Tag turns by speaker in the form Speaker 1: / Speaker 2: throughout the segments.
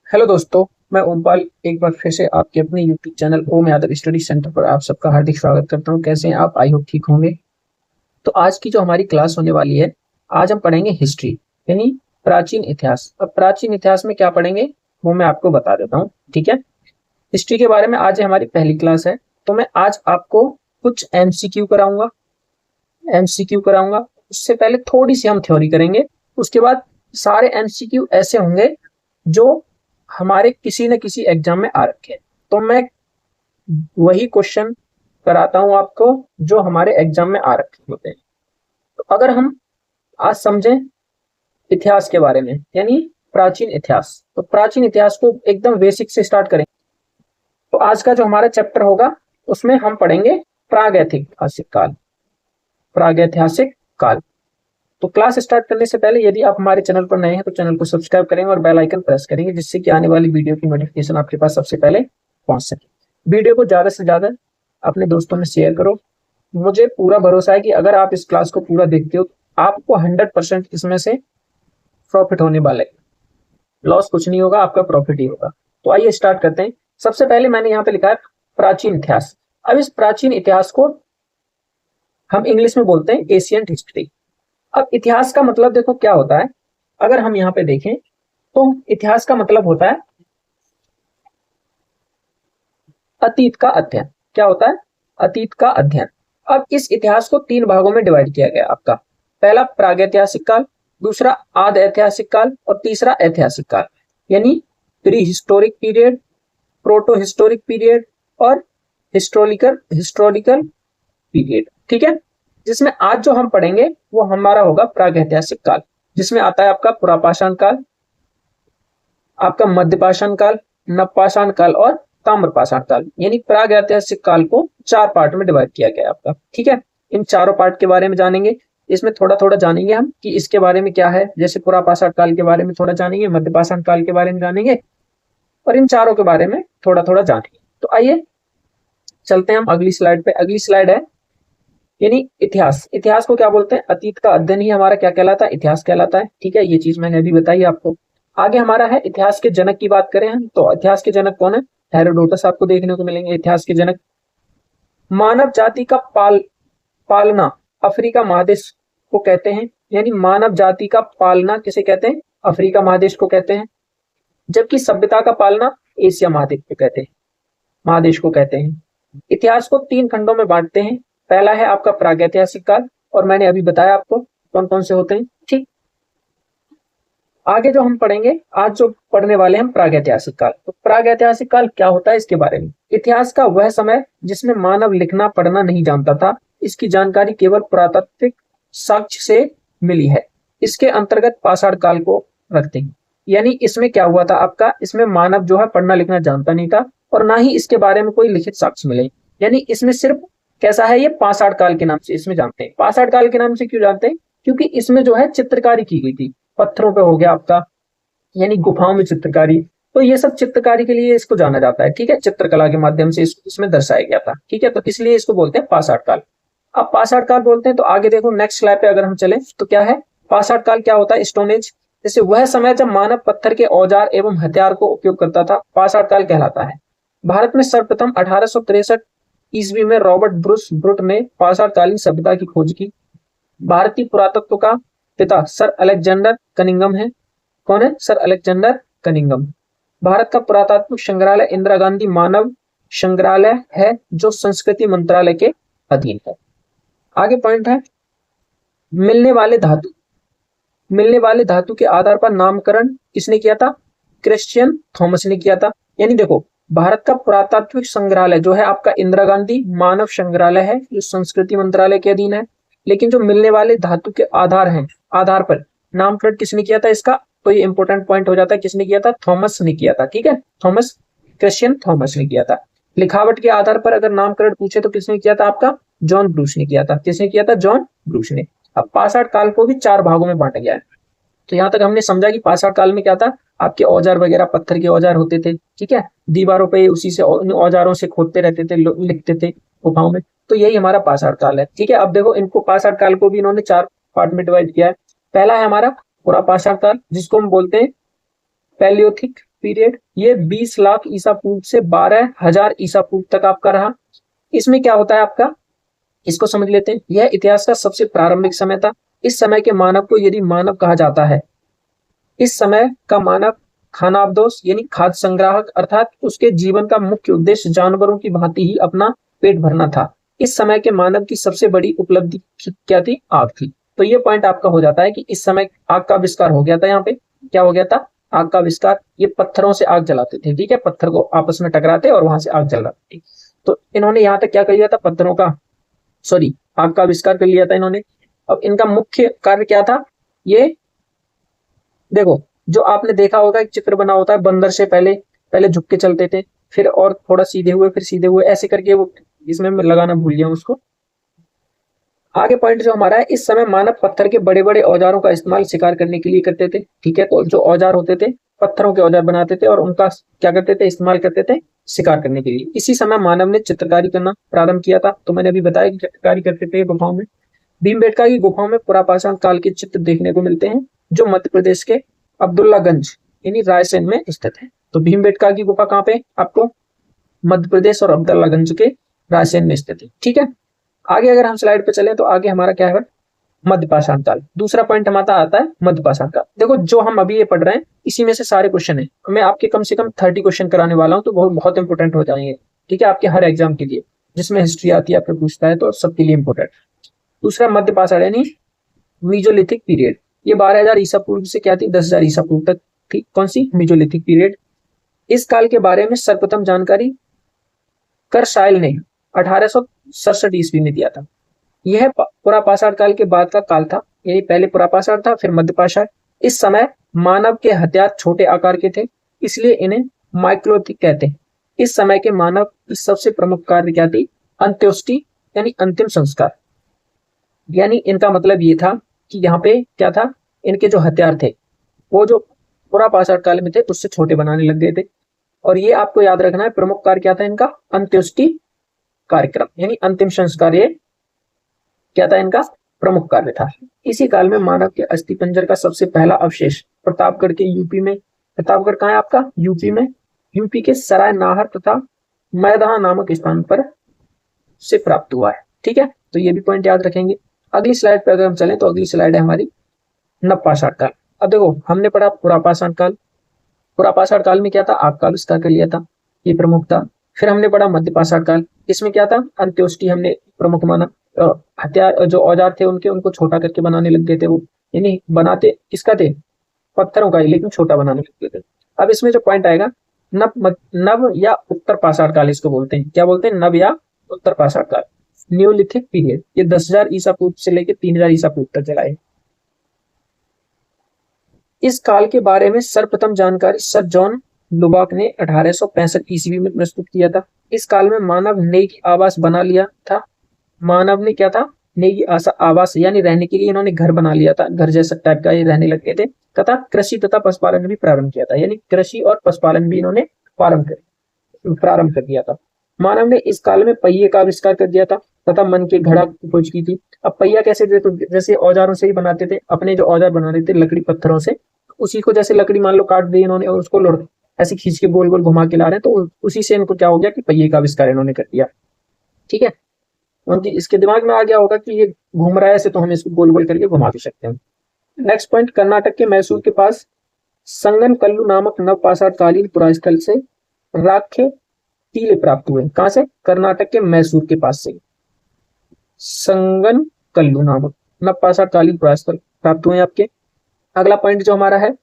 Speaker 1: Hello दोस्तों। मैं ओमपाल एक बार फिर से आपके अपने यूट्यूब चैनल ओम यादव स्टडी सेंटर पर आप सबका हार्दिक स्वागत करता हूं। कैसे हैं आप? आई होप ठीक होंगे। तो आज की जो हमारी क्लास होने वाली है, आज हम पढ़ेंगे हिस्ट्री, यानी प्राचीन इतिहास। अब प्राचीन इतिहास में क्या पढ़ेंगे वो मैं आपको बता देता हूँ, ठीक है। हिस्ट्री के बारे में आज हमारी पहली क्लास है, तो मैं आज आपको कुछ एमसीक्यू कराऊंगा। उससे पहले थोड़ी सी हम थ्योरी करेंगे। उसके बाद सारे एमसीक्यू ऐसे होंगे जो हमारे किसी न किसी एग्जाम में आ रखे हैं। तो मैं वही क्वेश्चन कराता हूं आपको जो हमारे एग्जाम में आ रखे होते हैं। तो अगर हम आज समझें इतिहास के बारे में, यानी प्राचीन इतिहास, तो प्राचीन इतिहास को एकदम बेसिक से स्टार्ट करें। तो आज का जो हमारा चैप्टर होगा उसमें हम पढ़ेंगे प्रागैतिहासिक काल। प्रागैतिहासिक काल। तो क्लास स्टार्ट करने से पहले यदि आप हमारे चैनल पर नए हैं तो चैनल को सब्सक्राइब करेंगे और बेल आइकन प्रेस करेंगे, जिससे कि आने वाली वीडियो की नोटिफिकेशन आपके पास सबसे पहले पहुंच सके। वीडियो को ज्यादा से ज्यादा अपने दोस्तों में शेयर करो। मुझे पूरा भरोसा है कि अगर आप इस क्लास को पूरा देखते हो तो आपको 100% इसमें से प्रॉफिट होने वाला है। लॉस कुछ नहीं होगा, आपका प्रॉफिट ही होगा। तो आइए स्टार्ट करते हैं। सबसे पहले मैंने यहाँ पे लिखा है प्राचीन इतिहास। अब इस प्राचीन इतिहास को हम इंग्लिश में बोलते हैं एशियंट हिस्ट्री। अब इतिहास का मतलब देखो क्या होता है। अगर हम यहाँ पे देखें तो इतिहास का मतलब होता है अतीत का अध्ययन। क्या होता है? अतीत का अध्ययन। अब इस इतिहास को तीन भागों में डिवाइड किया गया आपका। पहला प्रागैतिहासिक काल, दूसरा आद ऐतिहासिक काल और तीसरा ऐतिहासिक काल, यानी pre historic period, proto historic period और हिस्टोरिकल पीरियड। ठीक है। जिसमें आज जो हम पढ़ेंगे वो हमारा होगा प्रागैतिहासिक काल, जिसमें आता है आपका पुरापाषाण काल, आपका मध्यपाषाण काल, नवपाषाण काल और ताम्रपाषाण काल। यानी प्रागैतिहासिक काल को चार पार्ट में डिवाइड किया गया आपका। ठीक है। इन चारों पार्ट के बारे में जानेंगे। इसमें थोड़ा थोड़ा जानेंगे हम कि इसके बारे में क्या है। जैसे पुरापाषाण काल के बारे में थोड़ा जानेंगे, मध्यपाषाण काल के बारे में जानेंगे और इन चारों के बारे में थोड़ा थोड़ा जानेंगे। तो आइए चलते हैं हम अगली स्लाइड पे। अगली स्लाइड है यानी इतिहास। इतिहास को क्या बोलते हैं? अतीत का अध्ययन ही हमारा क्या कहलाता है? इतिहास कहलाता है। ठीक है, ये चीज मैंने अभी बताई आपको। आगे हमारा है इतिहास के जनक की बात करें हम तो इतिहास के जनक कौन है? हेरोडोटस आपको देखने को मिलेंगे इतिहास के जनक। मानव जाति का पालना अफ्रीका महादेश को कहते हैं, यानी मानव जाति का पालना किसे कहते हैं? अफ्रीका महादेश को कहते हैं। जबकि सभ्यता का पालना एशिया महादेश को कहते हैं, महादेश को कहते हैं। इतिहास को तीन खंडों में बांटते हैं। पहला है आपका प्रागैतिहासिक काल, और मैंने अभी बताया आपको कौन कौन से होते हैं। ठीक। आगे जो हम पढ़ेंगे, आज जो पढ़ने वाले हैं प्रागैतिहासिक काल। तो प्रागैतिहासिक काल क्या होता है इसके बारे में। इतिहास का वह समय जिसमें मानव लिखना पढ़ना नहीं जानता था। इसकी जानकारी केवल पुरातात्विक साक्ष्य से मिली है। इसके अंतर्गत पाषाण काल को रखते हैं। यानी इसमें क्या हुआ था आपका, इसमें मानव जो है पढ़ना लिखना जानता नहीं था और ना ही इसके बारे में कोई लिखित साक्ष्य मिले। यानी इसमें सिर्फ कैसा है, ये पाषाण काल के नाम से इसमें जानते हैं। पाषाण काल के नाम से क्यों जानते हैं? क्योंकि इसमें जो है चित्रकारी की गई थी, पत्थरों पे हो गया आपका, यानी गुफाओं में चित्रकारी। तो ये सब चित्रकारी के लिए इसको जाना जाता है। ठीक है, चित्रकला के माध्यम से इसमें दर्शाया गया था। ठीक है, तो इसलिए इसको बोलते हैं पाषाण काल। अब पाषाण काल बोलते हैं तो आगे देखो नेक्स्ट स्लाइड पे अगर हम चले तो क्या है पाषाण काल। क्या होता है? Stone age. जैसे वह समय जब मानव पत्थर के औजार एवं हथियार को उपयोग करता था, पाषाण काल कहलाता है। भारत में सर्वप्रथम 1863 ईस्वी में रॉबर्ट ब्रूस ब्रुट ने पाषाण कालीन सभ्यता की खोज की। भारतीय पुरातत्व का पिता सर अलेक्जेंडर कनिंगम है। कौन है? Sir Alexander Cunningham. भारत का पुरातात्विक संग्रहालय इंदिरा गांधी मानव संग्रहालय है, जो संस्कृति मंत्रालय के अधीन है। आगे पॉइंट है मिलने वाले धातु। मिलने वाले धातु के आधार पर नामकरण किसने किया था? क्रिश्चियन थॉमस ने किया था। यानी देखो, भारत का पुरातात्विक संग्रहालय जो है आपका इंदिरा गांधी मानव संग्रहालय है, जो संस्कृति मंत्रालय के अधीन है। लेकिन जो मिलने वाले धातु के आधार पर नामकरण किसने किया था इसका? तो ये इंपॉर्टेंट पॉइंट हो जाता है, किसने किया था? थॉमस ने किया था। ठीक है, थॉमस, क्रिश्चियन थॉमस ने किया था। लिखावट के आधार पर अगर नामकरण पूछे तो किसने किया था आपका? जॉन ब्रूस ने किया था। किसने किया था? जॉन ब्रूस ने। अब पाषाण काल को भी चार भागों में बांटा गया है। तो यहाँ तक हमने समझा कि पाषाण काल में क्या था, आपके औजार वगैरह पत्थर के औजार होते थे। ठीक है, दीवारों पे उसी से औजारों से खोदते रहते थे, लिखते थे गुफाओं में। तो यही हमारा पाषाण काल है। ठीक है, अब देखो इनको पाषाण काल को भी इन्होंने चार पार्ट में डिवाइड किया है। पहला है हमारा पुरापाषाण काल, जिसको हम बोलते हैं पैलियोथिक पीरियड ये 20 लाख ईसा पूर्व से 12,000 ईसा पूर्व तक आपका रहा। इसमें क्या होता है आपका, इसको समझ लेते हैं। यह इतिहास का सबसे प्रारंभिक समय था। इस समय के मानव को यदि मानव कहा जाता है, इस समय का मानव खानाबदोश यानी खाद्य संग्राहक, अर्थात उसके जीवन का मुख्य उद्देश्य जानवरों की भांति ही अपना पेट भरना था। इस समय के मानव की सबसे बड़ी उपलब्धि क्या थी? आग थी। तो ये पॉइंट आपका हो जाता है कि इस समय आग का आविष्कार हो गया था। यहाँ पे क्या हो गया था? आग का आविष्कार। ये पत्थरों से आग जलाते थे, ठीक है, पत्थर को आपस में टकराते और वहां से आग जल रही थी। तो इन्होंने यहाँ तक क्या कर लिया था? पत्थरों का आग का आविष्कार कर लिया था इन्होंने। अब इनका मुख्य कार्य क्या था? ये देखो, जो आपने देखा होगा एक चित्र बना होता है बंदर से, पहले पहले झुक के चलते थे, फिर और थोड़ा सीधे हुए, फिर सीधे हुए, ऐसे करके वो, इसमें मैं लगाना भूल गया उसको। आगे पॉइंट जो हमारा है, इस समय मानव पत्थर के बड़े बड़े औजारों का इस्तेमाल शिकार करने के लिए करते थे, ठीक है। तो जो औजार होते थे, पत्थरों के औजार बनाते थे और उनका क्या करते थे? इस्तेमाल करते थे शिकार करने के लिए। इसी समय मानव ने चित्रकारी करना प्रारंभ किया था। तो मैंने अभी बताया कि चित्रकारी करते थे गुफाओं में। भीमबेटका की गुफाओं में पुरापाषाण काल के चित्र देखने को मिलते हैं, जो मध्य प्रदेश के अब्दुल्लागंज यानी रायसेन में स्थित है। तो भीमबेटका की गुफा कहाँ पे? आपको मध्य प्रदेश और अब्दुल्लागंज के रायसेन में स्थित है, ठीक है। आगे अगर हम स्लाइड पे चले तो आगे हमारा क्या है? मध्यपाषाण काल। दूसरा पॉइंट हमारा आता है मध्यपाषाण काल। देखो, जो हम अभी ये पढ़ रहे हैं इसी में से सारे क्वेश्चन है। मैं आपके कम से कम 30 क्वेश्चन कराने वाला हूँ, तो बहुत बहुत इंपोर्टेंट हो जाएंगे, ठीक है, आपके हर एग्जाम के लिए। जिसमें हिस्ट्री आती है, आपको पूछता है, तो सबके लिए इंपोर्टेंट। दूसरा मध्यपाषाण यानी मीजोलिथिक पीरियड। ये 12,000 ईसा पूर्व से क्या थी? 10,000 ईसा पूर्व तक थी। कौन सी? Mesolithic period. इस काल के बारे में सर्वप्रथम जानकारी करसाइल ने 1867 ईस्वी में दिया था। यह पुरापाषाण काल के बाद का काल था, यानी पहले पुरापाषाण था, फिर मध्यपाषाण। इस समय मानव के हथियार छोटे आकार के थे, इसलिए इन्हें माइक्रोलिथिक कहते हैं। इस समय के मानव की सबसे प्रमुख कार्य क्या थी? अंत्येष्टि यानी अंतिम संस्कार। यानी इनका मतलब ये था कि यहाँ पे क्या था? इनके जो हथियार थे वो जो पुरापाषाण काल में थे उससे छोटे बनाने लग गए थे। और ये आपको याद रखना है, प्रमुख कार्य क्या था इनका? अंत्येष्टि कार्यक्रम यानी अंतिम संस्कार। ये क्या था? इनका प्रमुख कार्य था। इसी काल में मानव के अस्थिपंजर का सबसे पहला अवशेष प्रतापगढ़ के यूपी में, प्रतापगढ़ कहाँ है आपका? यूपी में, यूपी के सराय नाहर तथा मैदहा नामक स्थान पर से प्राप्त हुआ है, ठीक है। तो ये भी पॉइंट याद रखेंगे। अगली स्लाइड पे अगर हम चलें तो अगली स्लाइड है हमारी नवपाषाण काल। अब देखो, हमने पढ़ा पुरापाषाण काल। पुरापाषाण काल में क्या था? आग का आविष्कार कर लिया था, ये प्रमुख था। फिर हमने पढ़ा मध्यपाषाण काल, इसमें क्या था? अंत्योष्टि हमने प्रमुख माना। हथियार जो औजार थे उनको छोटा करके बनाने लग गए थे वो, यानी बनाते किसका थे? पत्थरों का ही, लेकिन छोटा बनाने लग गए थे। अब इसमें जो पॉइंट आएगा, नव या उत्तर पाषाण काल इसको बोलते हैं। क्या बोलते हैं? नव या उत्तर पाषाण काल। न्यूलिथिक पीरियड, ये 10,000 ईसा पूर्व से लेकर 3,000 ईसा पूर्व तक चला है। इस काल के बारे में सर्वप्रथम जानकारी सर जॉन लुबाक ने 1865 ईस्वी में प्रस्तुत किया था। इस काल में मानव ने आवास बना लिया था। मानव ने क्या था? नेगी आवास यानी रहने के लिए इन्होंने घर बना लिया था, घर जैसा टाइप का ये रहने लगे थे। तथा कृषि तथा पशुपालन भी प्रारंभ किया था, यानी कृषि और पशुपालन भी इन्होंने प्रारंभ कर दिया था। मानव ने इस काल में पहिए का आविष्कार कर दिया था तथा मन के घड़ा की खोज की थी। अब पहिया कैसे थे? तो जैसे औजारों से ही बनाते थे, अपने जो औजार बनाते थे लकड़ी पत्थरों से, उसी को जैसे लकड़ी मान लो काट दी इन्होंने और उसको ऐसे खींच के गोल गोल घुमा के ला रहे हैं, तो उसी से इनको क्या हो गया कि पहिए का आविष्कार इन्होंने कर दिया, ठीक है। उनकी इसके दिमाग में आ गया होगा कि ये घूम रहा है ऐसे, तो हम इसको गोल गोल करके घुमा भी सकते हैं। नेक्स्ट पॉइंट, कर्नाटक के मैसूर के पास संगन कल्लू नामक नवपाषाण कालीन पुरास्थल से राखे टीले प्राप्त हुए। कहां से? कर्नाटक के मैसूर के पास से संगन कल्लू नामक नवपाषाण कालीन पुरास्थल प्राप्त हुए आपके। अगला पॉइंट जो हमारा है,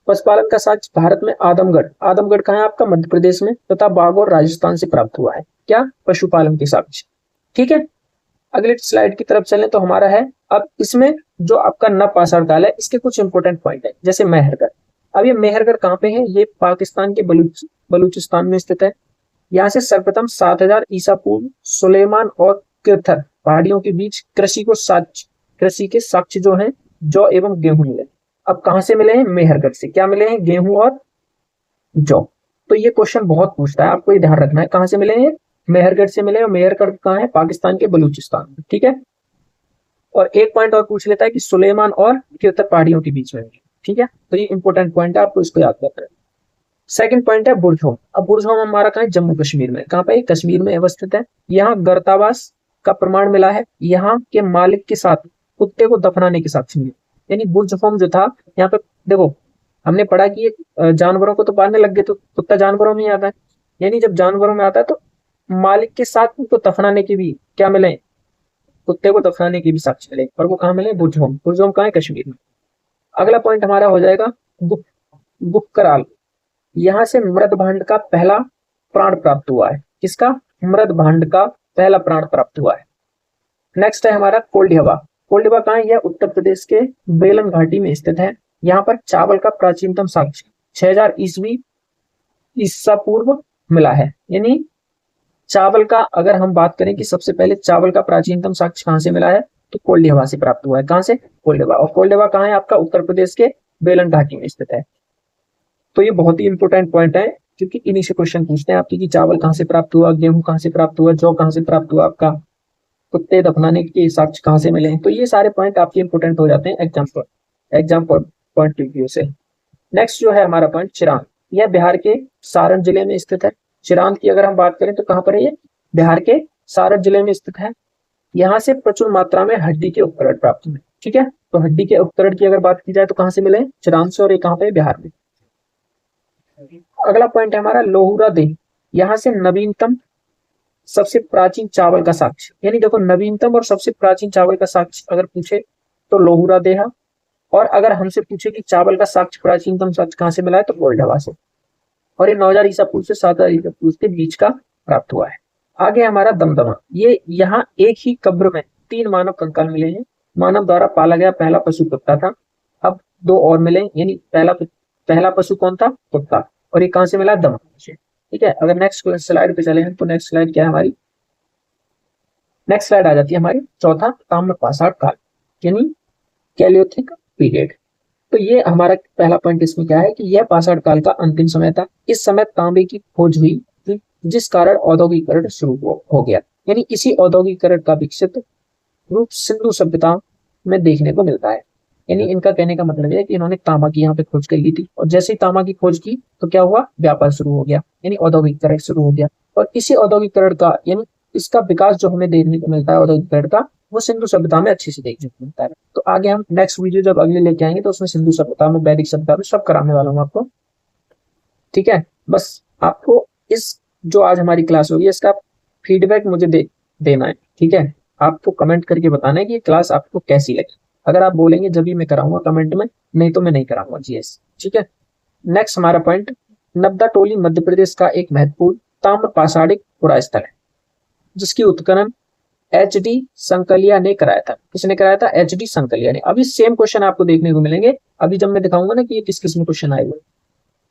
Speaker 1: पशुपालन का साक्ष्य भारत में आदमगढ़। आदमगढ़ कहाँ है आपका? मध्य प्रदेश में, तथा बागौर राजस्थान से प्राप्त हुआ है। क्या? पशुपालन के साक्ष्य, ठीक है। अगले स्लाइड की तरफ चलें तो हमारा है, अब इसमें जो आपका नवपाषाण काल है इसके कुछ इंपोर्टेंट पॉइंट है, जैसे मेहरगढ़। अब ये मेहरगढ़ कहाँ पे है? ये पाकिस्तान के बलूचिस्तान में स्थित है। यहाँ से सर्वप्रथम 7,000 ईसा पूर्व सुलेमान और किरथर पहाड़ियों के बीच कृषि के साक्ष्य जो है जौ एवं गेहूं मिले। अब कहां से मिले हैं? मेहरगढ़ से। क्या मिले हैं? गेहूं और जौ। तो ये क्वेश्चन बहुत पूछता है, आपको ये ध्यान रखना है। कहां से मिले हैं? मेहरगढ़ से मिले। और मेहरगढ़ कहाँ है? पाकिस्तान के बलूचिस्तान में, ठीक है। और एक पॉइंट और पूछ लेता है कि सुलेमान और किरथर पहाड़ियों के बीच में, ठीक है। तो ये इंपॉर्टेंट पॉइंट है, आपको इसको याद करना है। सेकंड पॉइंट है बुर्जहोम। अब बुर्जहोम हमारा कहाँ है, जम्मू कश्मीर में। कहाँ पे, कश्मीर में अवस्थित है। यहाँ गर्तावास का प्रमाण मिला है, यहाँ के मालिक के साथ कुत्ते को दफनाने के साक्ष्य मिले। यानी बुर्जहोम जो था, यहाँ पे देखो हमने पढ़ा कि ये जानवरों को तो पालने लग गए, तो कुत्ता जानवरों में ही आता है। यानी जब जानवरों में आता है तो मालिक के साथ उनको दफनाने के भी क्या मिले, कुत्ते को दफनाने के भी साक्ष्य मिले। और वो कहाँ मिले, बुर्जहोम। बुर्जहोम कहाँ है, कश्मीर में। अगला पॉइंट हमारा हो जाएगा गुपकराल। यहाँ से मृद भांड का पहला प्राण प्राप्त हुआ है। किसका, मृद भांड का पहला प्राण प्राप्त हुआ है। नेक्स्ट है हमारा कोल्डिहवा। कोल्डिहवा कहाँ है, यह उत्तर प्रदेश के बेलन घाटी में स्थित है। यहाँ पर चावल का प्राचीनतम साक्ष्य 6000 ईस्वी ईसा पूर्व मिला है। यानी चावल का अगर हम बात करें कि सबसे पहले चावल का प्राचीनतम साक्ष्य कहां से मिला है, तो कोल्डिहवा से प्राप्त हुआ है। कहां से, कोल्डिहवा। और कोल्डिहवा कहाँ है आपका, उत्तर प्रदेश के बेलन घाटी में स्थित है। तो ये बहुत ही इंपोर्टेंट पॉइंट है, क्योंकि इन्हीं से क्वेश्चन पूछते हैं आपकी कि चावल कहाँ से प्राप्त हुआ, गेहूं कहाँ से प्राप्त हुआ, जौ कहाँ से प्राप्त हुआ, आपका कुत्ते दफनाने के साक्ष्य कहाँ से मिले हैं। तो ये सारे पॉइंट आपके इंपोर्टेंट हो जाते हैं एग्जाम पॉइंट ऑफ व्यू से। नेक्स्ट जो है हमारा पॉइंट चिरांद। यह बिहार के सारण जिले में स्थित है। चिरांद की अगर हम बात करें तो कहाँ पर है ये, बिहार के सारण जिले में स्थित है। यहाँ से प्रचुर मात्रा में हड्डी के उपकरण प्राप्त हुए। ठीक है, तो हड्डी के उपकरण की अगर बात की जाए तो कहाँ से मिले, चिरांद से। और ये कहाँ पे, बिहार में। अगला पॉइंट है हमारा लोहुरा देह। यहाँ से नवीनतम सबसे प्राचीन चावल का साक्ष्य। यानी देखो नवीनतम और सबसे प्राचीन चावल का साक्ष्य अगर पूछे तो लोहुरा देह। और अगर हमसे पूछे कि चावल का साक्ष्य प्राचीनतम साक्ष्य कहाँ से मिला है, तो कोल्डिहवा से। और ये 9000 ईसा पूर्व से 7000 ईसा पूर्व के बीच का प्राप्त हुआ है। आगे हमारा दमदमा। ये यहाँ एक ही कब्र में 3 मानव कंकाल मिले हैं। मानव द्वारा पाला गया पहला पशु कुत्ता था। अब 2 और मिले, यानी पहला पशु कौन था, कुत्ता। और ये कहां से मिला, दमदमा से। ठीक है, अगर नेक्स्ट स्लाइड पे चले हैं तो नेक्स्ट स्लाइड क्या है हमारी, नेक्स्ट स्लाइड आ जाती है हमारी चौथा, ताम्र पाषाण काल, यानी कैलियोथिक पीरियड। तो ये हमारा पहला पॉइंट इसमें क्या है कि यह पाषाण काल का अंतिम समय था। इस समय तांबे की खोज हुई थी, जिस कारण औद्योगिकरण शुरू हो गया। यानी इसी औद्योगिकरण का विकसित रूप सिंधु सभ्यता में देखने को मिलता है। यानी इनका कहने का मतलब है कि इन्होंने तांबा की यहाँ पे खोज कर ली थी, और जैसे ही तांबा की खोज की तो क्या हुआ, व्यापार शुरू हो गया, यानी औद्योगिकरण शुरू हो गया। और इसी औद्योगिकरण का, यानी इसका विकास जो हमें देखने को मिलता है औद्योगिकरण का, वो सिंधु सभ्यता में अच्छे से देखने को मिलता है। तो आगे हम नेक्स्ट वीडियो जब अगले लेके आएंगे तो उसमें सिंधु सभ्यता में, वैदिक सभ्यता में सब कराने वाला हूँ आपको। ठीक है, बस आपको इस जो आज हमारी क्लास होगी इसका फीडबैक मुझे देना है। ठीक है, आपको कमेंट करके बताना है कि ये क्लास आपको कैसी लगी। अगर आप बोलेंगे जब भी मैं कराऊंगा कमेंट में, नहीं तो मैं नहीं कराऊंगा जीएस। ठीक है, नेक्स्ट हमारा पॉइंट, नब्दा टोली मध्य प्रदेश का एक महत्वपूर्ण ताम्र पाषाणिक पुरा स्थल है, जिसकी उत्खनन एच.डी. संकलिया ने कराया था। किसने कराया था, एच.डी. संकलिया ने। अभी सेम क्वेश्चन आपको देखने को मिलेंगे, अभी जब मैं दिखाऊंगा ना कि ये किस किस में क्वेश्चन आए हुए।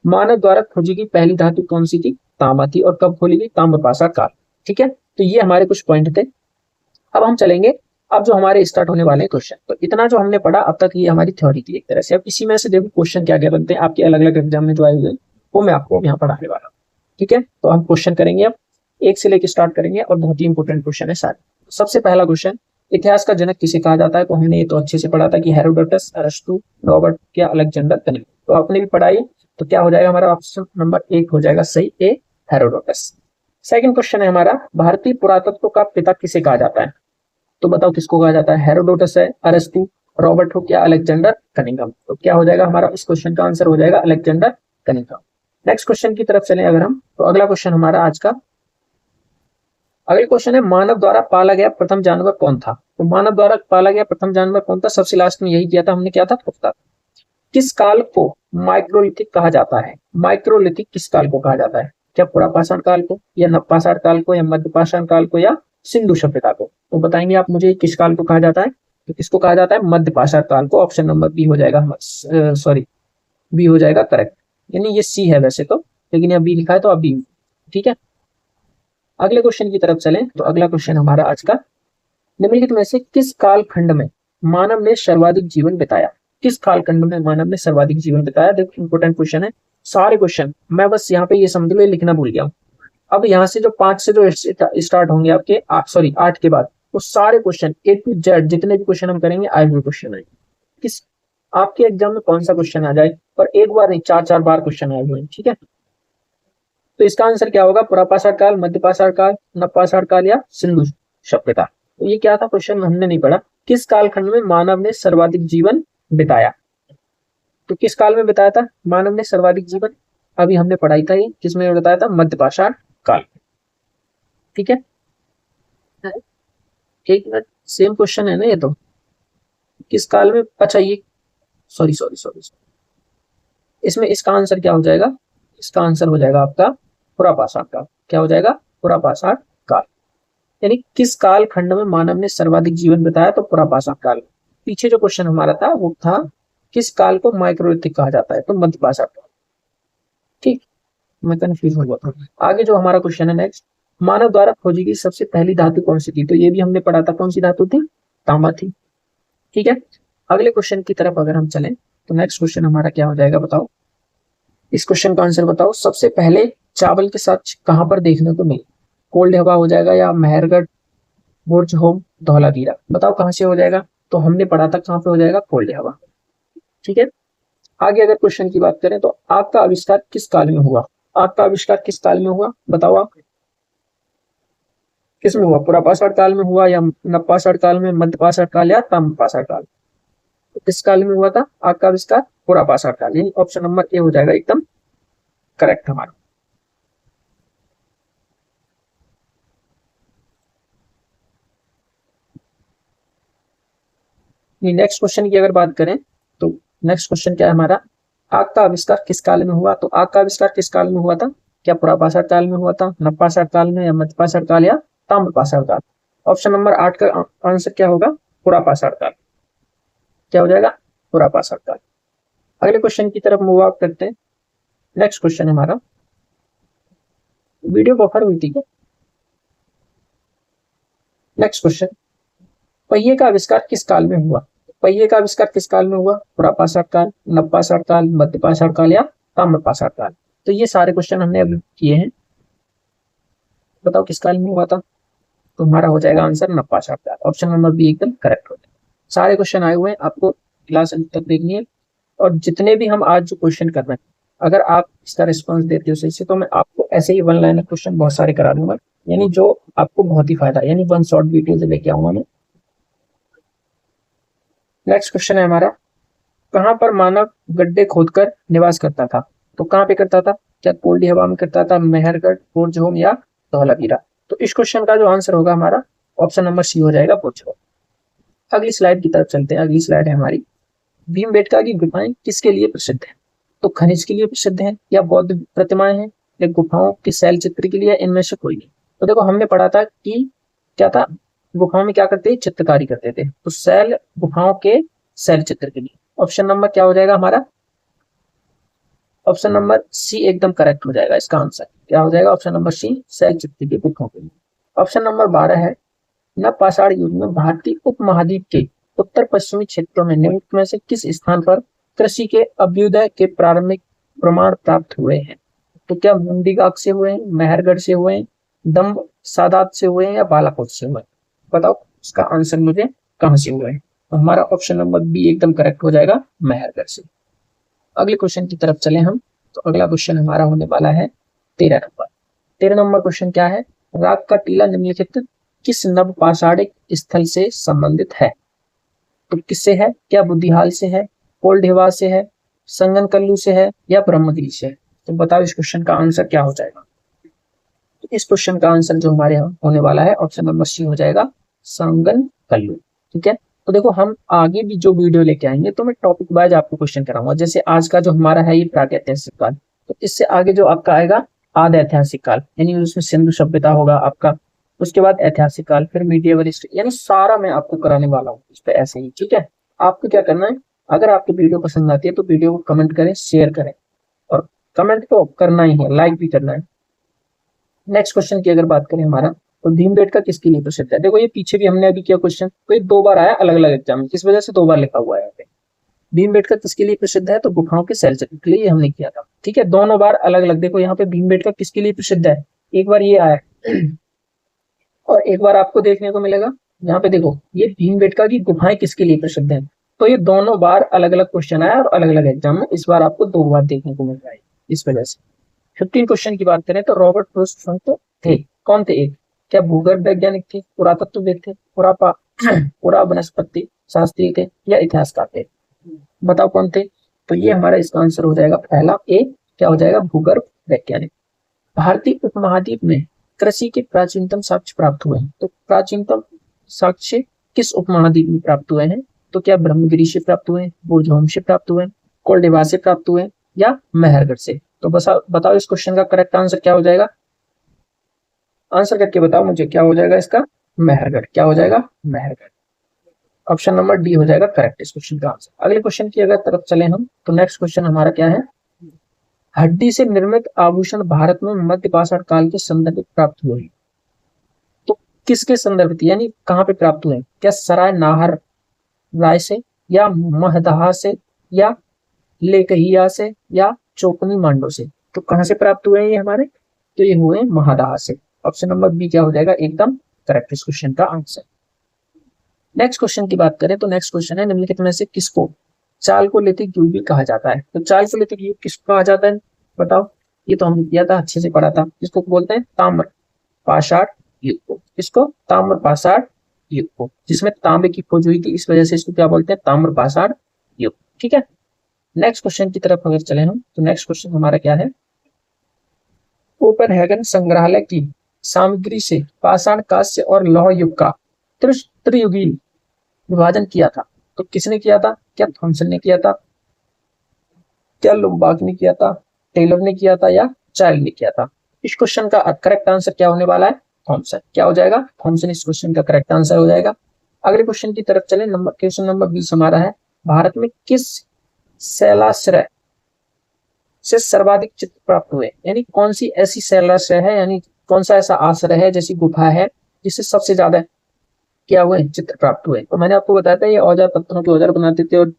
Speaker 1: मानव द्वारा खोजी गई पहली धातु कौन सी थी, तांबा थी। और कब खोली गई, ताम्र पाषाण काल। ठीक है, तो ये हमारे कुछ पॉइंट थे। अब हम चलेंगे, अब जो हमारे स्टार्ट होने वाले हैं क्वेश्चन। तो इतना जो हमने पढ़ा अब तक ये हमारी थ्योरी थी एक तरह से। अब इसी में से देखो क्वेश्चन क्या क्या बनते हैं आपके अलग अलग एग्जाम में जो आए हुए हैं, वो मैं आपको यहाँ पढ़ाने वाला हूँ। ठीक है, तो हम क्वेश्चन करेंगे, अब 1 से लेकर स्टार्ट करेंगे, और बहुत ही इंपॉर्टेंट क्वेश्चन है सारे। सबसे पहला क्वेश्चन, इतिहास का जनक किसे कहा जाता है। तो हमने ये तो अच्छे से पढ़ा था कि हेरोडोटस, अरस्तु, रॉबर्ट या अलेक्जेंडर कनिंघम। तो आपने भी पढ़ाई, तो क्या हो जाएगा हमारा ऑप्शन नंबर 1 हो जाएगा सही, ए हेरोडोटस। सेकंड क्वेश्चन है हमारा, भारतीय पुरातत्व का पिता किसे कहा जाता है। तो बताओ किसको कहा जाता है, हेरोडोटस है, अरस्तु, रॉबर्ट हुक या अलेक्जेंडर कनिंघम। तो क्या हो जाएगा हमारा इस क्वेश्चन का आंसर हो जाएगा अलेक्जेंडर कनिंघम। नेक्स्ट क्वेश्चन की तरफ चले अगर हम, तो अगला क्वेश्चन हमारा आज का, अगला क्वेश्चन है, मानव द्वारा पाला गया प्रथम जानवर कौन था। तो मानव द्वारा पाला गया प्रथम जानवर कौन था, सबसे लास्ट में यही किया था हमने, क्या था, कुत्ता। किस काल को माइक्रोलिथिक कहा जाता है। माइक्रोलिथिक किस काल को कहा जाता है, क्या पुरापाषाण काल को, या नवपाषाण काल को, या मध्यपाषाण काल को, या सिंधु सभ्यता को। तो बताएंगे आप मुझे किस काल को कहा जाता है। तो किसको कहा जाता है, मध्यपाषाण काल को। ऑप्शन नंबर बी हो जाएगा, सॉरी बी हो जाएगा करेक्ट। यानी ये सी है वैसे तो, लेकिन यहाँ बी लिखा है तो अब बी। ठीक है, अगले क्वेश्चन की तरफ चलें। तो अगला क्वेश्चन हमारा आज का, निम्नलिखित में से किस काल खंड में मानव ने सर्वाधिक जीवन बिताया। किस काल खंड में मानव ने सर्वाधिक जीवन बिताया। देखो इंपोर्टेंट क्वेश्चन है सारे क्वेश्चन, मैं बस यहाँ पे ये समझ लो लिखना भूल गया हूँ। अब यहाँ से जो 5 से जो स्टार्ट होंगे आपके, 8 के बाद, वो सारे क्वेश्चन ए टू जेड जितने भी क्वेश्चन हम करेंगे आए हुए क्वेश्चन आएंगे। किस आपके एग्जाम में कौन सा क्वेश्चन आ जाए, और एक बार नहीं 4 बार क्वेश्चन आए हुए हैं। ठीक है, तो इसका आंसर क्या होगा? पुरापाषाण काल, मध्यपाषाण काल, नवपाषाण काल या सिंधु सभ्यता। तो ये क्या था क्वेश्चन, हमने नहीं पढ़ा। किस कालखंड में मानव ने सर्वाधिक जीवन बिताया? तो किस काल में बिताया था मानव ने सर्वाधिक जीवन? अभी हमने पढ़ाई था, ये किसमें बताया था? मध्यपाषाण काल। ठीक है, एक मिनट, सेम क्वेश्चन है ना ये तो। किस काल में, अच्छा ये सॉरी सॉरी सॉरी, इसमें इसका आंसर क्या हो जाएगा? इसका आंसर हो जाएगा आपका पुरापाषाण काल। क्या हो जाएगा? पुरापाषाण काल। यानी किस काल खंड में मानव ने सर्वाधिक जीवन बिताया? तो पुरापाषाण काल। पीछे जो क्वेश्चन हमारा था वो था किस काल को माइक्रोलिथिक कहा जाता है? तो मध्यपाषाण काल। ठीक, मैं कंफ्यूज हो गया था। आगे जो हमारा क्वेश्चन है नेक्स्ट, मानव द्वारा खोजी गई सबसे पहली धातु कौन सी थी? तो ये भी हमने पढ़ा था, कौन सी धातु थी? तांबा थी। ठीक है, अगले क्वेश्चन की तरफ अगर हम चलें तो नेक्स्ट क्वेश्चन हमारा क्या हो जाएगा बताओ? इस क्वेश्चन का आंसर बताओ। सबसे पहले चावल के साथ कहां पर देखने को मिली? कोल्ड हवा हो जाएगा या मेहरगढ़, बुर्ज होम, धौलावीरा? बताओ कहां से हो जाएगा? तो हमने पढ़ा था कहां पे हो जाएगा? कोल्ड हवा। ठीक है, आगे अगर क्वेश्चन की बात करें तो आग का आविष्कार किस काल में हुआ? आग का आविष्कार किस काल में हुआ? बताओ आप, किस में हुआ? पुरापाषाण काल में हुआ या नवपाषाण काल में, मध्यपाषाण काल या ताम्रपाषाण काल? तो किस काल में हुआ था आग का आविष्कार? पुरापाषाण काल। यानी ऑप्शन नंबर ए हो जाएगा एकदम करेक्ट हमारा। नेक्स्ट क्वेश्चन की अगर बात करें तो नेक्स्ट क्वेश्चन क्या है हमारा? आग का आविष्कार किस काल में हुआ? तो आग का आविष्कार किस काल में हुआ था? क्या पुरापाषाण काल में हुआ था, नवपाषाण काल में, या मध्यपाषाण काल या ताम्रपाषाण काल? ऑप्शन नंबर 8 का आंसर क्या होगा? पुरापाषाण काल। क्या हो जाएगा? पुरापाषाण काल। अगले क्वेश्चन की तरफ मूव आउट करते हैं। नेक्स्ट क्वेश्चन हमारा, वीडियो बफर हुई थी क्या? नेक्स्ट क्वेश्चन, पहिए का आविष्कार किस काल में हुआ? पहिए का आविष्कार किस काल में हुआ? पुरापाषाण काल, नवपाषाण काल, मध्यपाषाण काल या ताम्रपाषाण काल? तो ये सारे क्वेश्चन हमने अभी किए हैं। बताओ किस काल में हुआ था? तो हमारा हो जाएगा आंसर नवपाषाण काल। ऑप्शन नंबर बी एकदम करेक्ट हो जाएगा। सारे क्वेश्चन आए हुए हैं, आपको क्लास अंत तक देखनी है। और जितने भी हम आज जो क्वेश्चन कर रहे हैं, अगर आप इसका रिस्पॉन्स देते हो सही से तो मैं आपको ऐसे ही वन लाइनर क्वेश्चन बहुत सारे करा दूंगा, यानी जो आपको बहुत ही फायदा, यानी वन शॉर्ट वीडियो से लेके आऊंगा मैं। नेक्स्ट क्वेश्चन है हमारा, कहां पर मानव गड्ढे खोदकर निवास करता था? तो कहां पे करता था? क्या कोल्डी हवा में करता था, मेहरगढ़, बुर्ज होम या धौलावीरा? तो इस क्वेश्चन का जो आंसर होगा हमारा ऑप्शन नंबर सी हो जाएगा, बुर्ज होम। अगली स्लाइड की तरफ चलते हैं। अगली स्लाइड है हमारी, भीमबेटका की गुफाएं किसके लिए प्रसिद्ध है? तो खनिज के लिए प्रसिद्ध है, या बौद्ध प्रतिमाएं हैं, या गुफाओं के शैल चित्र के लिए? इनमें से कोई नहीं। तो देखो हमने पढ़ा था कि क्या था, गुफाओं में क्या करते थे? चित्रकारी करते थे। तो शैल, गुफाओं के शैल चित्र के लिए। ऑप्शन नंबर क्या हो जाएगा हमारा? ऑप्शन नंबर सी एकदम करेक्ट हो जाएगा। इसका आंसर क्या हो जाएगा? ऑप्शन नंबर सी, शैल चित्र के गुफाओं के लिए। ऑप्शन नंबर 12 है, नवपाषाण युग में भारतीय उपमहाद्वीप के उत्तर पश्चिमी क्षेत्रों में निम्नलिखित में से किस स्थान पर कृषि के अभ्युदय के प्रारंभिक प्रमाण प्राप्त हुए हैं? तो क्या मुंडीगाग से हुए हैं, मेहरगढ़ से हुए हैं, दम्ब सादात से हुए हैं, या बालाकोट से हुए हैं? बताओ इसका आंसर मुझे कहां से हुए हैं? तो हमारा ऑप्शन नंबर बी एकदम करेक्ट हो जाएगा, मेहरगढ़ से। अगले क्वेश्चन की तरफ चले हम। तो अगला क्वेश्चन हमारा होने वाला है 13 नंबर। 13 नंबर क्वेश्चन क्या है? राग का टीला निम्नलिखित किस नवपाषाणिक स्थल से संबंधित है? तो किससे है? क्या बुद्धिहाल से है, कोल्ड से है, संगन कल्लू से है, या ब्रह्मगिरी से है? तो बताओ इस क्वेश्चन का आंसर क्या हो जाएगा? तो इस क्वेश्चन का आंसर जो हमारे यहाँ होने वाला है ऑप्शन नंबर सी हो जाएगा, संगन कल्लू। ठीक है, तो देखो हम आगे भी जो वीडियो लेके आएंगे तो मैं टॉपिक वाइज आपको क्वेश्चन कराऊंगा। जैसे आज का जो हमारा है ये प्रागैतिहासिक काल, तो इससे आगे जो आपका आएगा आदि ऐतिहासिक काल, यानी उसमें सिंधु सभ्यता होगा आपका। उसके बाद ऐतिहासिक काल, फिर मीडिएवल हिस्ट्री, यानी सारा मैं आपको कराने वाला हूँ इस पे ऐसे ही। ठीक है, आपको क्या करना है, अगर आपकी वीडियो पसंद आती है तो वीडियो को कमेंट करें, शेयर करें, और कमेंट तो करना ही है, लाइक भी करना है। नेक्स्ट क्वेश्चन की अगर बात करें हमारा, तो भीमबेटका किसके लिए प्रसिद्ध है? देखो ये पीछे भी हमने अभी किया क्वेश्चन, तो ये 2 बार आया अलग अलग एग्जाम में, किस वजह से 2 बार लिखा हुआ है यहाँ पे। भीमबेटका किसके लिए प्रसिद्ध है? तो गुफाओं के शैल चित्र के लिए हमने किया था। ठीक है, दोनों बार अलग अलग। देखो यहाँ पे भीमबेटका किसके लिए प्रसिद्ध है, एक बार ये आया और एक बार आपको देखने को मिलेगा यहाँ पे, देखो ये भीमबेटका की गुफाएं किसके लिए प्रसिद्ध है। तो ये दोनों बार अलग अलग क्वेश्चन आया और अलग अलग एग्जाम में, इस बार आपको 2 बार देखने को मिल रहा है इस वजह से। 15 क्वेश्चन की बात करें तो रॉबर्ट ब्रूस तो थे, कौन थे? एक, क्या भूगर्भ वैज्ञानिक थे, पुरातत्वविद थे, पुरा वनस्पति शास्त्री थे या इतिहासकार थे? बताओ कौन थे? तो ये हमारा इसका आंसर हो जाएगा पहला ए, क्या हो जाएगा? भूगर्भ वैज्ञानिक। भारतीय उपमहाद्वीप में कृषि के प्राचीनतम साक्ष्य प्राप्त हुए हैं, तो प्राचीनतम साक्ष्य किस उपमहाद्वीप में प्राप्त हुए हैं? तो क्या ब्रह्मगिरी से प्राप्त हुए हैं, बुर्जहोम से प्राप्त हुए हैं, कोल्डिवा से प्राप्त हुए हैं या मेहरगढ़ से? तो बस बताओ इस क्वेश्चन का करेक्ट आंसर क्या हो जाएगा? आंसर करके बताओ मुझे, क्या हो जाएगा इसका? मेहरगढ़। क्या हो जाएगा? मेहरगढ़। ऑप्शन नंबर डी हो जाएगा करेक्ट इस क्वेश्चन का आंसर। अगले क्वेश्चन की अगर तरफ चले हम, तो नेक्स्ट क्वेश्चन हमारा क्या है? हड्डी से निर्मित आभूषण भारत में मध्य पाषाण काल के संदर्भ में प्राप्त हुए। तो किसके संदर्भ, यानी कहाँ पे प्राप्त हुए? क्या सराय नाहर राय से या महदहा से या लेकहिया से या चोपनी मांडो से? तो कहां से प्राप्त हुए हैं ये हमारे? तो ये हुए महदहा से। ऑप्शन नंबर बी क्या हो जाएगा? एकदम करेक्ट इस क्वेश्चन का आंसर। नेक्स्ट क्वेश्चन की बात करें तो नेक्स्ट क्वेश्चन है, निम्नलिखित में से किसको चाल को लेते युग भी कहा जाता है? तो चाल को लेते युग किसको कहा जाता है? बताओ। ये तो हमने किया था, अच्छे से पढ़ा था। किसको बोलते हैं? ताम्र पाषाण युग को। किसको? ताम्र पाषाण युग को, जिसमें तांबे की खोज हुई थी, इस वजह से इसको क्या बोलते हैं? ताम्र पाषाण युग। ठीक है। नेक्स्ट क्वेश्चन की तरफ अगर चले हम, तो नेक्स्ट क्वेश्चन हमारा क्या है? कोपेनहेगन संग्रहालय की सामग्री से पाषाण, कांस्य और लौह युग का त्रियुगीय विभाजन किया था। तो किसने किया था? क्या थॉमसन ने किया था, क्या लुम्बार्क ने किया था, टेलर ने किया था या चाइल्ड ने किया था? इस क्वेश्चन का करेक्ट आंसर क्या होने वाला है? थॉमसन। क्या हो जाएगा? थॉमसन इस क्वेश्चन का करेक्ट आंसर हो जाएगा। अगले क्वेश्चन की तरफ चले, क्वेश्चन नंबर 20 हमारा है, भारत में किस शैलाश्रय से सर्वाधिक चित्र प्राप्त हुए? यानी कौन सी ऐसी शैलाश्रय है, यानी कौन सा ऐसा आश्रय है, जैसी गुफा है, जिससे सबसे ज्यादा क्या हुए? चित्र प्राप्त हुए। तो मैंने आपको बताया था ये औजार पत्थरों के औजार बनाते थे और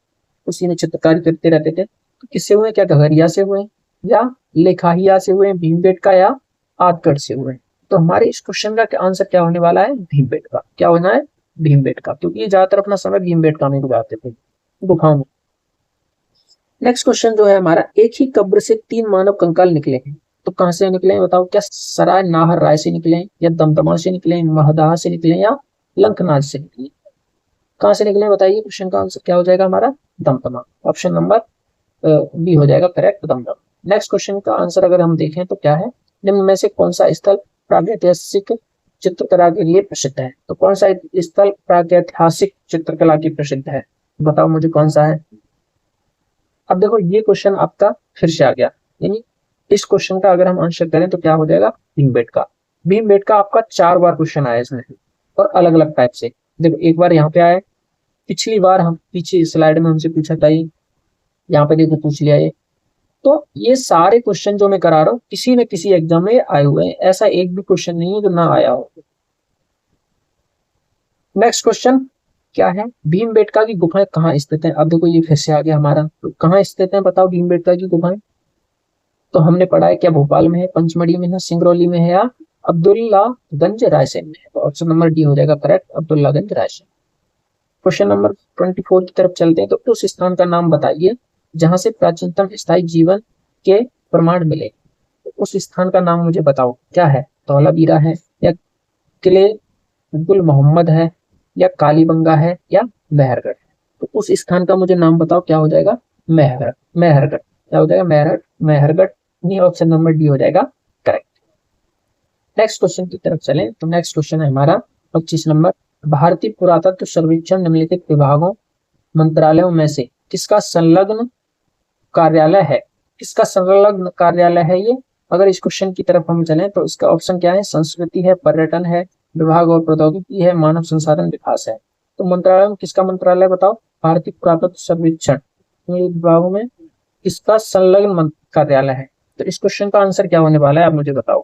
Speaker 1: उसी में चित्रकारी करते रहते थे। तो किससे हुए? क्या घघरिया से हुए या लेखाहिया से हुए, भीमबेटका या आदगढ़ से हुए? तो हमारे इस क्वेश्चन का आंसर क्या होने वाला है? भीमबेटका। क्या होना है? भीमबेटका, क्योंकि ये ज्यादातर अपना समय भीमबेटका में गुजारते थे, गुफाओं में। नेक्स्ट क्वेश्चन जो है हमारा, एक ही कब्र से 3 मानव कंकाल निकले हैं। तो कहां से निकले हैं बताओ? क्या सराय नाहर राय से निकले हैं, या दमदमा से निकले हैं, महदाह से निकले या लंकनाज से निकले? कहां से निकले बताइए? क्वेश्चन का आंसर क्या हो जाएगा हमारा? दमदमा। ऑप्शन नंबर बी हो जाएगा करेक्ट, दमदमा। नेक्स्ट क्वेश्चन का आंसर अगर हम देखें तो क्या है? निम्न में से कौन सा स्थल प्रागैतिहासिक चित्रकला के लिए प्रसिद्ध है? तो कौन सा स्थल प्रागैतिहासिक चित्रकला की प्रसिद्ध है? बताओ मुझे कौन सा है। अब देखो ये क्वेश्चन आपका फिर से आ गया, यानी इस क्वेश्चन का अगर हम आंसर करें तो क्या हो जाएगा? भीमबेटका। भीमबेटका आपका 4 बार क्वेश्चन आया इसमें, और अलग अलग टाइप से। देखो एक बार यहाँ पे आया, पिछली बार हम पीछे स्लाइड में हमसे पूछा था, ये यहाँ पे देखो पूछ लिया ये। तो ये सारे क्वेश्चन जो मैं करा रहा हूँ किसी न किसी एग्जाम में आए हुए हैं, ऐसा एक भी क्वेश्चन नहीं है जो ना आया हो। नेक्स्ट क्वेश्चन क्या है? भीमबेटका की गुफाएं कहाँ स्थित हैं? अब देखो ये फिर से आ गया हमारा, तो कहाँ स्थित है बताओ भीमबेटका की गुफाएं? तो हमने पढ़ा है, क्या भोपाल में है, पंचमढ़ी में है, सिंगरौली में है या अब्दुल्लागंज रायसेन में है? तो ऑप्शन नंबर डी हो जाएगा correct, Abdullaganj Raisen. Question number 24 की तरफ चलते हैं, तो उस स्थान का नाम बताइए जहां से प्राचीनतम स्थायी जीवन के प्रमाण मिले। तो उस स्थान का नाम मुझे बताओ, क्या है? धौलावीरा है या किले गुल मोहम्मद है या कालीबंगा है या मेहरगढ़? तो उस स्थान का मुझे नाम बताओ, क्या हो जाएगा? मेहरगढ़। मेहरगढ़ क्या हो जाएगा? मेहरगढ़। मेहरगढ़ नहीं, ऑप्शन नंबर डी हो जाएगा करेक्ट। नेक्स्ट क्वेश्चन की तरफ चलें, तो नेक्स्ट क्वेश्चन है हमारा 25 नंबर, भारतीय पुरातत्व सर्वेक्षण निम्नलिखित विभागों मंत्रालयों में से किसका संलग्न कार्यालय है? किसका संलग्न कार्यालय है ये? अगर इस क्वेश्चन की तरफ हम चलें तो इसका ऑप्शन क्या है? संस्कृति है, पर्यटन है, विभाग और प्रौद्योगिकी है, मानव संसाधन विकास है। तो मंत्रालय में किसका मंत्रालय बताओ? भारतीय पुरातत्व सर्वेक्षण विभागों में किसका संलग्न कार्यालय है? तो इस क्वेश्चन का आंसर क्या होने वाला है आप मुझे बताओ।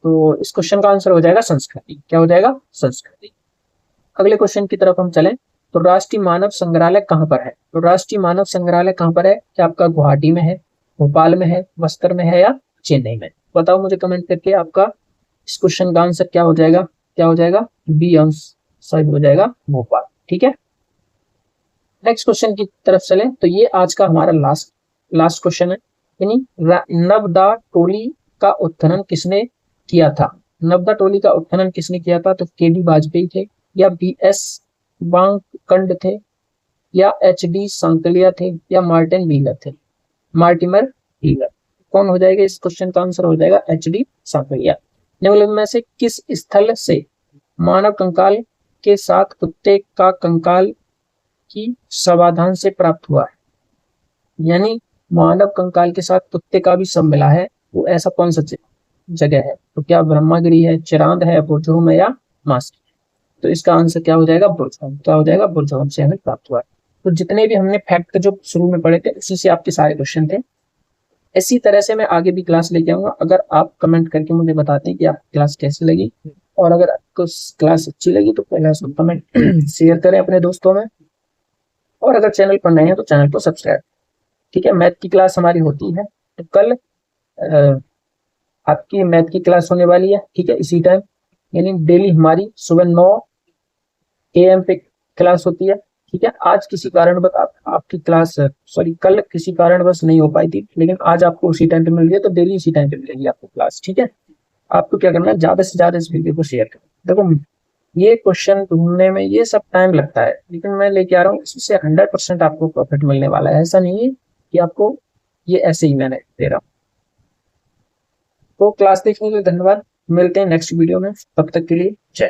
Speaker 1: तो इस क्वेश्चन का आंसर हो जाएगा संस्कृति। क्या हो जाएगा? संस्कृति। अगले क्वेश्चन की तरफ हम चलें, तो राष्ट्रीय मानव संग्रहालय कहाँ पर है? तो राष्ट्रीय मानव संग्रहालय कहाँ पर है? क्या आपका गुवाहाटी में है, भोपाल में है, बस्तर में है या चेन्नई में? बताओ मुझे कमेंट करके आपका इस क्वेश्चन का आंसर क्या हो जाएगा? क्या हो जाएगा? बी आंसर सही हो जाएगा, भोपाल। ठीक है। नेक्स्ट क्वेश्चन की तरफ चले, तो ये आज का हमारा लास्ट क्वेश्चन है। यानी नबदा टोली का उत्खनन किसने किया था? नबदा टोली का उत्खनन किसने किया था? तो के.डी. वाजपेयी थे, या बी.एस. वांकड थे, या एच.डी. सांकलिया थे, या मार्टिन व्हीलर थे? Mortimer wheeler. कौन हो जाएगा इस क्वेश्चन का आंसर? हो जाएगा एच.डी. सांकलिया। निम्नलिखित में से किस स्थल से मानव कंकाल के साथ कुत्ते का कंकाल की समाधान से प्राप्त हुआ है? यानी मानव कंकाल के साथ कुत्ते का भी सब मिला है, वो ऐसा कौन सा जगह है? तो क्या ब्रह्मागिरी है, चिरांद है, बुर्जहोम है, या मास्की? तो इसका आंसर क्या हो जाएगा? बुर्जहोम। क्या हो जाएगा? बुर्जहोम से हमें प्राप्त हुआ है। तो जितने भी हमने फैक्ट जो शुरू में पढ़े थे उसी से आपके सारे क्वेश्चन थे। इसी तरह से मैं आगे भी क्लास लेके आऊंगा। अगर आप कमेंट करके मुझे बताते हैं कि आपकी क्लास कैसी लगी, और अगर आपको क्लास अच्छी लगी तो पहले उसको कमेंट शेयर करें अपने दोस्तों में, और अगर चैनल पर नए हैं तो चैनल को सब्सक्राइब। ठीक है, मैथ की क्लास हमारी होती है, तो कल आपकी मैथ की क्लास होने वाली है। ठीक है, इसी टाइम, यानी डेली हमारी सुबह 9 AM पे क्लास होती है। ठीक है, आज किसी कारणवश आपकी क्लास, सॉरी, कल किसी कारणवश नहीं हो पाई थी, लेकिन आज आपको उसी टाइम पे मिल गई, तो डेली इसी टाइम पे मिलेगी आपको क्लास। ठीक है, आपको क्या करना है, ज्यादा से ज्यादा इस वीडियो को शेयर करें। देखो, ये क्वेश्चन ढूंढने में ये सब टाइम लगता है, लेकिन मैं लेके आ रहा हूँ, इससे 100% आपको प्रॉफिट मिलने वाला है। ऐसा नहीं है कि आपको ये ऐसे ही मैंने दे रहा हूँ। तो क्लास देखने के लिए धन्यवाद। मिलते हैं नेक्स्ट वीडियो में, तब तक के लिए जय।